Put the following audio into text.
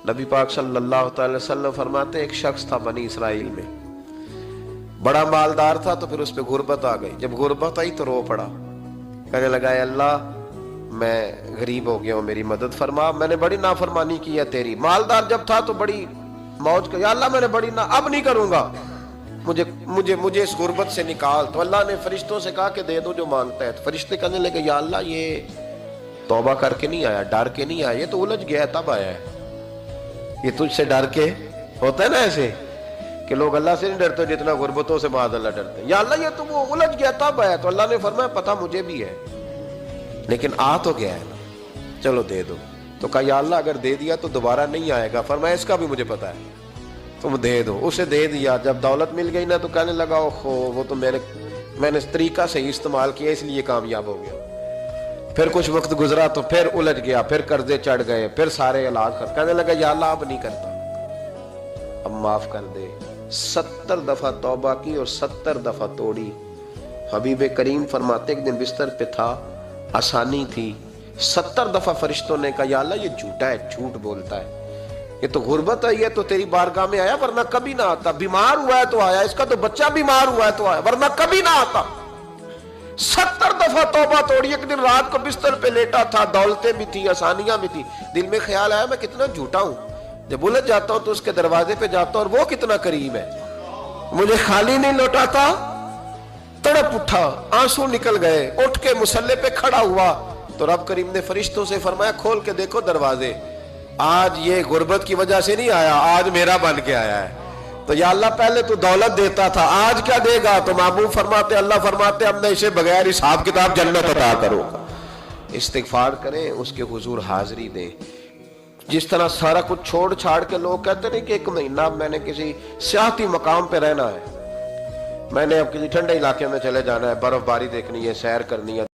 नबी पाक सल्लल्लाहु अलैहि वसल्लम फरमाते एक शख्स था बनी इसराइल में, बड़ा मालदार था, तो फिर उस पर गुर्बत आ गई। जब गुर्बत आई तो रो पड़ा, कहने लगा अल्लाह मैं गरीब हो गया हूँ, मेरी मदद फरमा, मैंने बड़ी नाफरमानी की है तेरी। मालदार जब था तो बड़ी मौज कर, या अल्लाह मैंने बड़ी ना, अब नहीं करूंगा, मुझे मुझे मुझे इस गुर्बत से निकाल। तो अल्लाह ने फरिश्तों से कहा कि दे दो जो मांगता है। तो फरिश्ते कहने लगे या अल्लाह ये तौबा करके नहीं आया, डर के नहीं आया, ये तो उलझ गया तब आया है, ये तुझसे डर के। होता है ना ऐसे कि लोग अल्लाह से नहीं डरते जितना गुर्बतों से माद अल्लाह डरते। या अल्लाह ये तो वो उलझ गया तब आया। तो अल्लाह ने फरमाया पता मुझे भी है, लेकिन आ तो गया है ना, चलो दे दो। तो कहा या अल्लाह अगर दे दिया तो दोबारा नहीं आएगा। फरमाया इसका भी मुझे पता है, तुम दे दो। उसे दे दिया। जब दौलत मिल गई ना तो कहने लगा ओहो वो तो मैंने इस तरीका से ही इस्तेमाल किया इसलिए कामयाब हो गया। फिर कुछ वक्त गुजरा तो फिर उलझ गया, फिर कर्जे चढ़ गए, फिर सारे इलाज कर, कहने लगा या अल्लाह अब नहीं करता, अब माफ कर दे। 70 दफा तौबा की और 70 दफा तोड़ी। हबीब करीम फरमाते एक दिन बिस्तर पे था, आसानी थी, 70 दफा फरिश्तों ने कहा या अल्लाह ये झूठा है, झूठ बोलता है, ये तो गुर्बत आई है तो तेरी बारगाह में आया वरना कभी ना आता, बीमार हुआ है तो आया, इसका तो बच्चा बीमार हुआ है तो आया वरना कभी ना आता। 70 दफा तौबा तोड़ी। एक दिन रात को बिस्तर पे लेटा था, दौलतें भी थी, आसानियां भी थी, दिल में ख्याल आया मैं कितना झूठा हूं, जब उलझ जाता हूं तो उसके दरवाजे पे जाता हूं और वो कितना करीब है, मुझे खाली नहीं लौटाता। तड़प उठा, आंसू निकल गए, उठ के मुसल्ले पे खड़ा हुआ तो रब करीम ने फरिश्तों से फरमाया खोल के देखो दरवाजे, आज ये गुर्बत की वजह से नहीं आया, आज मेरा बन के आया है। तो या अल्लाह पहले तो दौलत देता था, आज क्या देगा? तो महबूब फरमाते, अल्लाह फरमाते अब मैं इसे बगैर हिसाब किताब जन्नत अता करूंगा। इस्तिगफार करें, उसके हुजूर हाजिरी दें। जिस तरह सारा कुछ छोड़ छाड़ के लोग कहते नहीं कि 1 महीना मैंने किसी सियाहती मकाम पे रहना है, मैंने अब किसी ठंडे इलाके में चले जाना है, बर्फबारी देखनी है, सैर करनी है।